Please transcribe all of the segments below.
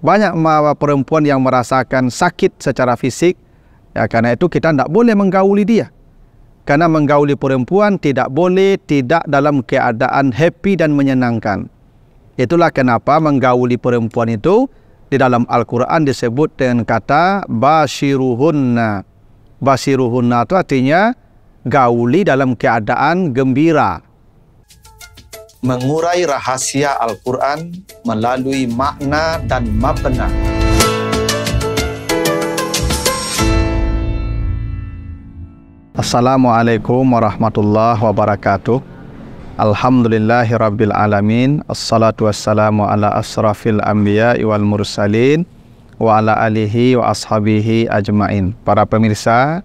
banyak perempuan yang merasakan sakit secara fisik. Ya, karena itu kita tidak boleh menggauli dia. Karena menggauli perempuan tidak boleh tidak dalam keadaan happy dan menyenangkan. Itulah kenapa menggauli perempuan itu di dalam Al-Quran disebut dengan kata basyiruhunna. Basyiruhunna itu artinya gauli dalam keadaan gembira. Mengurai rahasia Al-Quran melalui makna dan mabna. Assalamualaikum warahmatullahi wabarakatuh. Alhamdulillahirabbil alamin. Assalatu wassalamu ala asrafil anbiya'i wal mursalin wa ala alihi wa ashabihi ajmain. Para pemirsa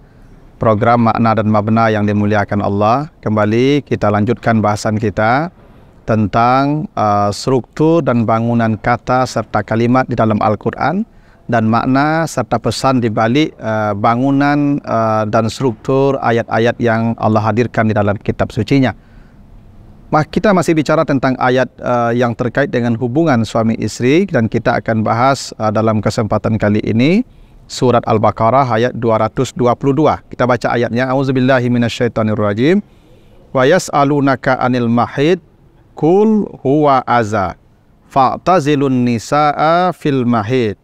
program Makna dan Mabna yang dimuliakan Allah, kembali kita lanjutkan bahasan kita tentang struktur dan bangunan kata serta kalimat di dalam Al-Quran dan makna serta pesan di balik bangunan dan struktur ayat-ayat yang Allah hadirkan di dalam kitab sucinya. Kita masih bicara tentang ayat yang terkait dengan hubungan suami istri, dan kita akan bahas dalam kesempatan kali ini surat Al-Baqarah ayat 222. Kita baca ayatnya. Auzubillahi minasyaitonirrajim. Wa yas'alunaka 'anil mahid qul huwa aza fa'tazilun nisaa fil mahid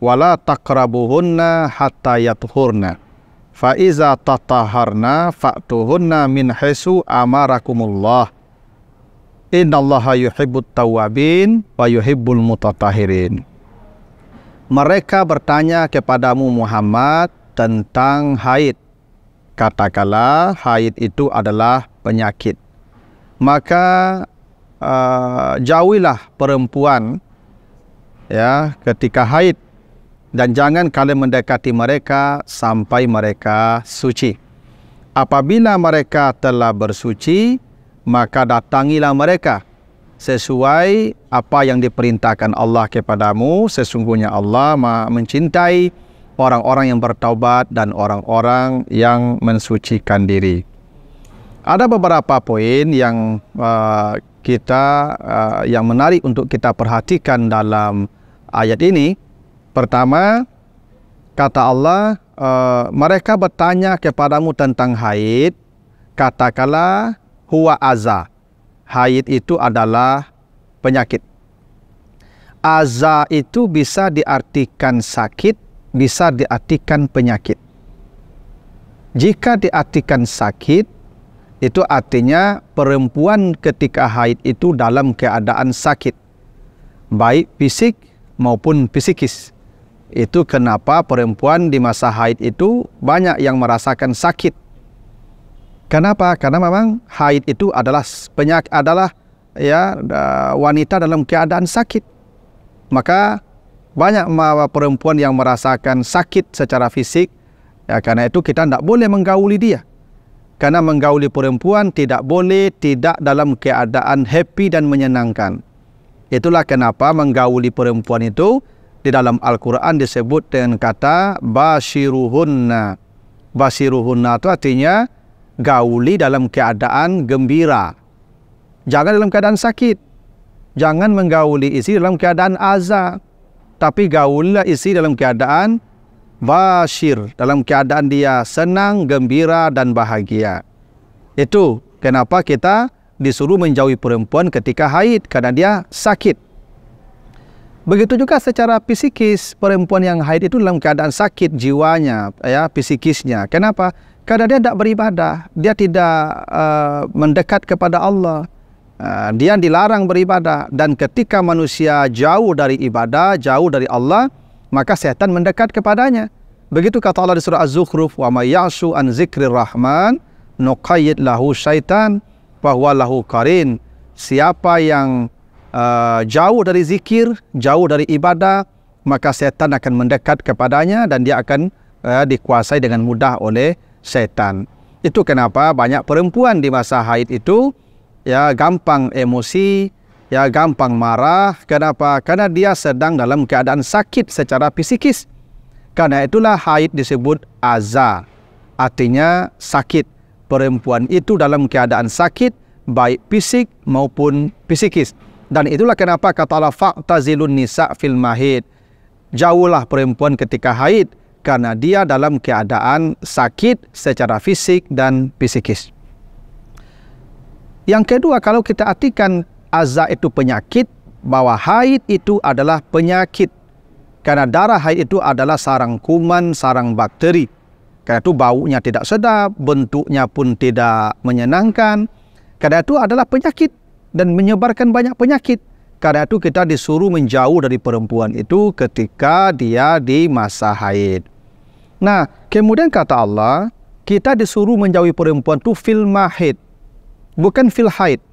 wala taqrabuhunna hatta yathurna fa iza tataharna fa'tuhunna min haisu amarakumullah innallaha yuhibbut tawwabin wa yuhibbul mutatahhirin. Mereka bertanya kepadamu Muhammad tentang haid. Katakanlah haid itu adalah penyakit. Maka jauhilah perempuan ya ketika haid, dan jangan kalian mendekati mereka sampai mereka suci. Apabila mereka telah bersuci, maka datangilah mereka sesuai apa yang diperintahkan Allah kepadamu. Sesungguhnya Allah mencintai orang-orang yang bertaubat dan orang-orang yang mensucikan diri. Ada beberapa poin yang yang menarik untuk kita perhatikan dalam ayat ini. Pertama, kata Allah, mereka bertanya kepadamu tentang haid, katakanlah huwa aza. Haid itu adalah penyakit. Aza itu bisa diartikan sakit, bisa diartikan penyakit. Jika diartikan sakit, itu artinya perempuan ketika haid itu dalam keadaan sakit, baik fisik maupun psikis. Itu kenapa perempuan di masa haid itu banyak yang merasakan sakit. Kenapa? Karena memang haid itu adalah penyakit, adalah wanita dalam keadaan sakit. Maka banyak perempuan yang merasakan sakit secara fisik. Ya, karena itu kita tidak boleh menggauli dia. Karena menggauli perempuan tidak boleh tidak dalam keadaan happy dan menyenangkan. Itulah kenapa menggauli perempuan itu di dalam Al-Quran disebut dengan kata basyiruhunna. Basyiruhunna itu artinya gauli dalam keadaan gembira. Jangan dalam keadaan sakit. Jangan menggauli istri dalam keadaan aza. Tapi gaulilah istri dalam keadaan basyir, dalam keadaan dia senang, gembira dan bahagia. Itu kenapa kita disuruh menjauhi perempuan ketika haid, karena dia sakit. Begitu juga secara psikis, perempuan yang haid itu dalam keadaan sakit jiwanya, ya, psikisnya. Kenapa? Karena dia tidak beribadah, dia tidak mendekat kepada Allah. Dia dilarang beribadah, dan ketika manusia jauh dari ibadah, jauh dari Allah, maka setan mendekat kepadanya. Begitu kata Allah di surah Az-Zukhruf, wa may ya'shu an dzikrir rahman nuqayyid lahu syaitan fa huwa lahu qarin. Siapa yang jauh dari zikir, jauh dari ibadah, maka setan akan mendekat kepadanya dan dia akan dikuasai dengan mudah oleh setan. Itu kenapa banyak perempuan di masa haid itu ya gampang emosi, ya gampang marah. Kenapa? Karena dia sedang dalam keadaan sakit secara psikis. Karena itulah haid disebut aza, artinya sakit. Perempuan itu dalam keadaan sakit, baik fisik maupun psikis. Dan itulah kenapa kata Allah fa'tazilun nisa fil mahid. jauhlah perempuan ketika haid karena dia dalam keadaan sakit secara fisik dan psikis. Yang kedua, kalau kita artikan azza itu penyakit, bahwa haid itu adalah penyakit. Karena darah haid itu adalah sarang kuman, sarang bakteri. Karena itu baunya tidak sedap, bentuknya pun tidak menyenangkan. Karena itu adalah penyakit dan menyebarkan banyak penyakit. Karena itu kita disuruh menjauh dari perempuan itu ketika dia di masa haid. Nah, kemudian kata Allah, kita disuruh menjauhi perempuan itu fil mahid, bukan fil haid.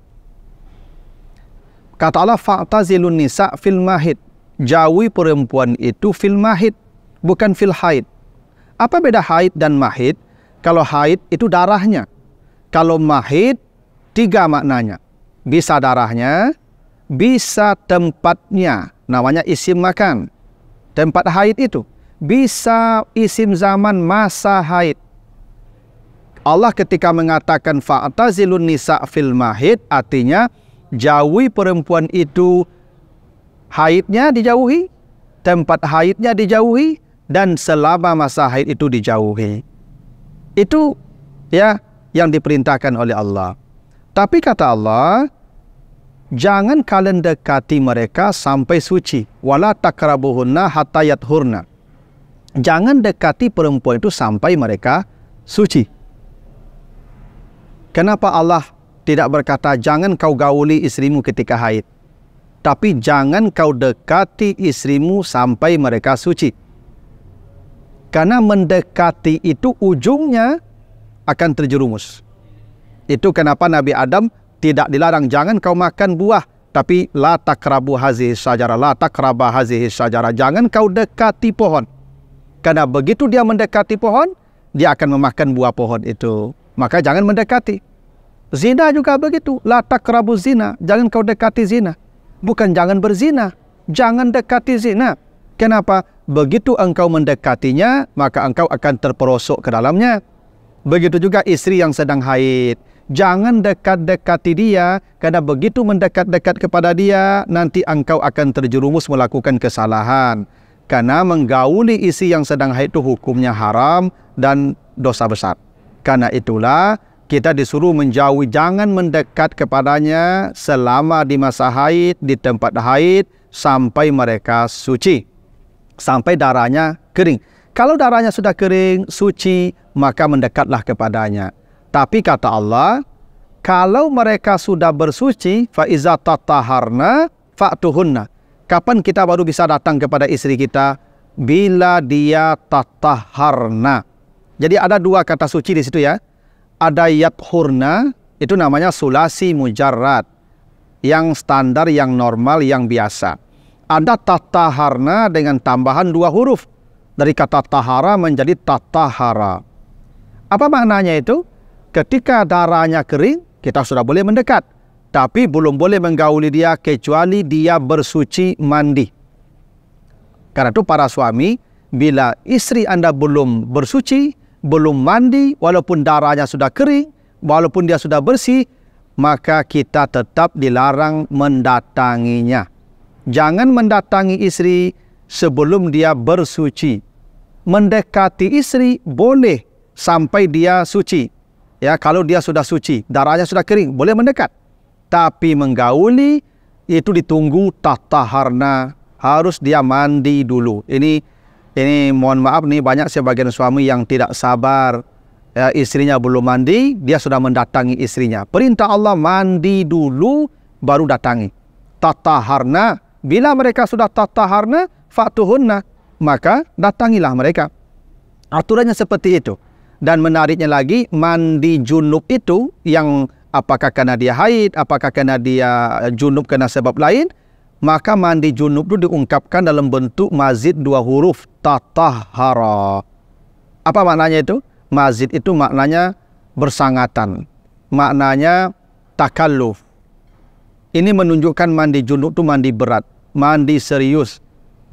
Kata Allah, fa'tazilun nisa fil mahid. Jauhi perempuan itu fil mahid, bukan fil haid. Apa beda haid dan mahid? Kalau haid itu darahnya. Kalau mahid, 3 maknanya. Bisa darahnya, bisa tempatnya, namanya isim makan. Tempat haid itu. Bisa isim zaman masa haid. Allah ketika mengatakan fa'tazilun nisa fil mahid, artinya jauhi perempuan itu, haidnya dijauhi, tempat haidnya dijauhi, dan selama masa haid itu dijauhi. Itu ya yang diperintahkan oleh Allah. Tapi kata Allah, jangan kalian dekati mereka sampai suci. Wala takrabuhunna hatta yathurna. Jangan dekati perempuan itu sampai mereka suci. Kenapa Allah tidak berkata, jangan kau gauli istrimu ketika haid, tapi jangan kau dekati istrimu sampai mereka suci? Karena mendekati itu ujungnya akan terjerumus. Itu kenapa Nabi Adam tidak dilarang, jangan kau makan buah, tapi la takrabu hazihi syajarah, la takraba hazihi syajarah, jangan kau dekati pohon. Karena begitu dia mendekati pohon, dia akan memakan buah pohon itu. Maka jangan mendekati. Zina juga begitu. La takrabu zina. Jangan kau dekati zina. Bukan jangan berzina. Jangan dekati zina. Kenapa? Begitu engkau mendekatinya, maka engkau akan terperosok ke dalamnya. Begitu juga istri yang sedang haid. Jangan dekat-dekati dia. Karena begitu mendekat-dekat kepada dia, nanti engkau akan terjerumus melakukan kesalahan. Karena menggauli istri yang sedang haid itu hukumnya haram dan dosa besar. Karena itulah kita disuruh menjauhi, jangan mendekat kepadanya selama di masa haid, di tempat haid, sampai mereka suci. Sampai darahnya kering. Kalau darahnya sudah kering, suci, maka mendekatlah kepadanya. Tapi kata Allah, kalau mereka sudah bersuci, فَإِذَا تَطَهَرْنَا فَأْتُهُنَّ. Kapan kita baru bisa datang kepada istri kita? Bila dia tataharna. Jadi ada 2 kata suci di situ ya. Ada yathurna, itu namanya sulasi mujarrad. Yang standar, yang normal, yang biasa. Ada tataharna dengan tambahan 2 huruf. Dari kata tahara menjadi tatahara. Apa maknanya itu? Ketika darahnya kering, kita sudah boleh mendekat. Tapi belum boleh menggauli dia kecuali dia bersuci mandi. Karena itu para suami, bila istri Anda belum bersuci, belum mandi, walaupun darahnya sudah kering, walaupun dia sudah bersih, maka kita tetap dilarang mendatanginya. Jangan mendatangi istri sebelum dia bersuci. Mendekati istri boleh sampai dia suci. Ya, kalau dia sudah suci, darahnya sudah kering, boleh mendekat. Tapi menggauli itu ditunggu tataharna, harus dia mandi dulu. Ini mohon maaf nih, banyak sebagian suami yang tidak sabar. Ya, istrinya belum mandi, dia sudah mendatangi istrinya. Perintah Allah mandi dulu baru datangi. Tataharna, bila mereka sudah tataharna, fa'tuhunna, maka datangilah mereka. Aturannya seperti itu. Dan menariknya lagi, mandi junub itu yang apakah karena dia haid, apakah karena dia junub karena sebab lain, maka mandi junub itu diungkapkan dalam bentuk mazid 2 huruf, tatahara. Apa maknanya itu? Mazid itu maknanya bersangatan, maknanya takalluf. Ini menunjukkan mandi junub itu mandi berat, mandi serius.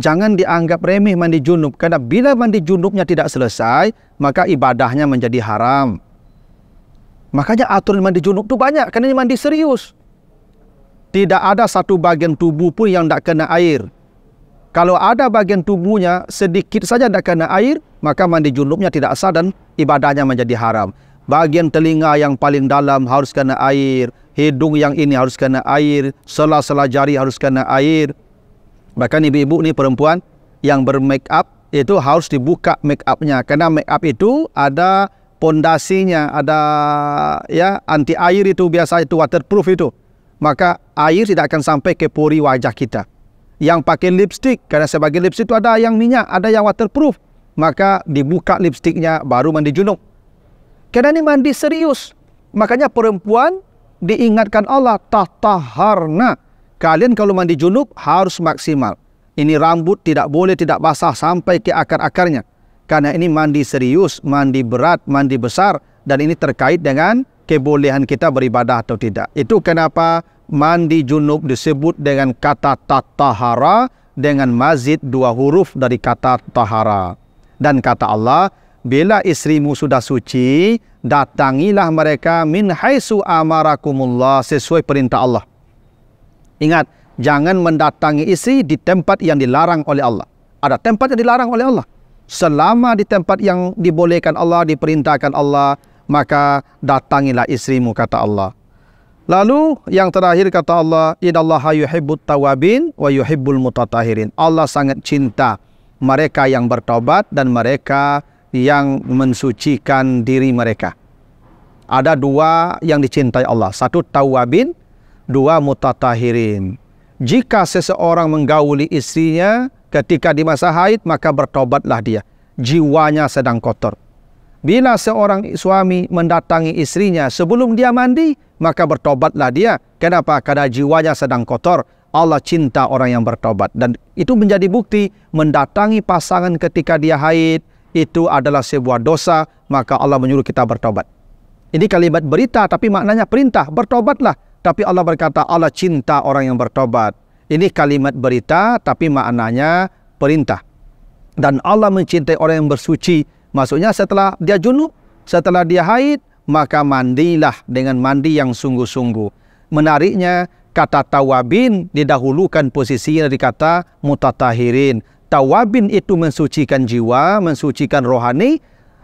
Jangan dianggap remeh mandi junub, karena bila mandi junubnya tidak selesai, maka ibadahnya menjadi haram. Makanya aturan mandi junub itu banyak, karena ini mandi serius. Tidak ada satu bagian tubuh pun yang tidak kena air. Kalau ada bagian tubuhnya sedikit saja tidak kena air, maka mandi junubnya tidak sah dan ibadahnya menjadi haram. Bagian telinga yang paling dalam harus kena air, hidung yang ini harus kena air, sela-sela jari harus kena air. Bahkan ibu-ibu ni perempuan yang bermake up itu harus dibuka make upnya, karena make up itu ada pondasinya, ada ya anti air itu, biasa itu waterproof itu. Maka air tidak akan sampai ke pori wajah kita. Yang pakai lipstick, karena sebagai lipstick itu ada yang minyak, ada yang waterproof, maka dibuka lipstiknya baru mandi junub. Karena ini mandi serius. Makanya perempuan diingatkan Allah, tataharna. Kalian kalau mandi junub harus maksimal. Ini rambut tidak boleh tidak basah sampai ke akar-akarnya. Karena ini mandi serius, mandi berat, mandi besar. Dan ini terkait dengan kebolehan kita beribadah atau tidak. Itu kenapa mandi junub disebut dengan kata tatahara, dengan mazid 2 huruf dari kata tahara. Dan kata Allah, bila istrimu sudah suci, datangilah mereka min haitsu amarakumullah, sesuai perintah Allah. Ingat, jangan mendatangi istri di tempat yang dilarang oleh Allah. Ada tempat yang dilarang oleh Allah. Selama di tempat yang dibolehkan Allah, diperintahkan Allah, maka datangilah istrimu, kata Allah. Lalu yang terakhir kata Allah, innallaha yuhibbut tawabin wa yuhibbul mutatahirin. Allah sangat cinta mereka yang bertobat dan mereka yang mensucikan diri mereka. Ada 2 yang dicintai Allah. 1 tawabin, 2 mutatahirin. Jika seseorang menggauli istrinya ketika di masa haid, maka bertobatlah dia. Jiwanya sedang kotor. Bila seorang suami mendatangi istrinya sebelum dia mandi, maka bertobatlah dia. Kenapa? Karena jiwanya sedang kotor. Allah cinta orang yang bertobat. Dan itu menjadi bukti mendatangi pasangan ketika dia haid itu adalah sebuah dosa, maka Allah menyuruh kita bertobat. Ini kalimat berita tapi maknanya perintah, bertobatlah. Tapi Allah berkata Allah cinta orang yang bertobat. Ini kalimat berita tapi maknanya perintah. Dan Allah mencintai orang yang bersuci. Maksudnya setelah dia junub, setelah dia haid, maka mandilah dengan mandi yang sungguh-sungguh. Menariknya, kata tawabin didahulukan posisinya dari kata mutatahirin. Tawabin itu mensucikan jiwa, mensucikan rohani.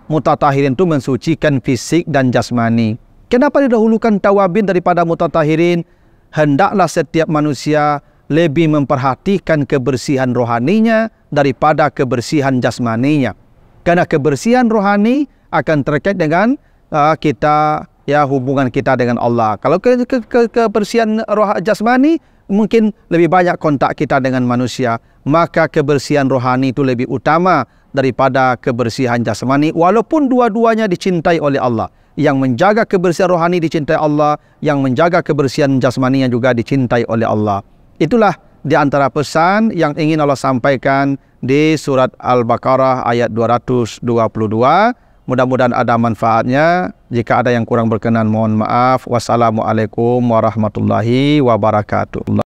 Mutatahirin itu mensucikan fisik dan jasmani. Kenapa didahulukan tawabin daripada mutatahirin? Hendaklah setiap manusia lebih memperhatikan kebersihan rohaninya daripada kebersihan jasmaninya. Karena kebersihan rohani akan terkait dengan kita, ya, hubungan kita dengan Allah. Kalau kebersihan roh jasmani, mungkin lebih banyak kontak kita dengan manusia. Maka kebersihan rohani itu lebih utama daripada kebersihan jasmani. Walaupun dua-duanya dicintai oleh Allah. Yang menjaga kebersihan rohani dicintai Allah, yang menjaga kebersihan jasmaninya juga dicintai oleh Allah. Itulah di antara pesan yang ingin Allah sampaikan di surat Al-Baqarah ayat 222. Mudah-mudahan ada manfaatnya. Jika ada yang kurang berkenan, mohon maaf. Wassalamualaikum warahmatullahi wabarakatuh.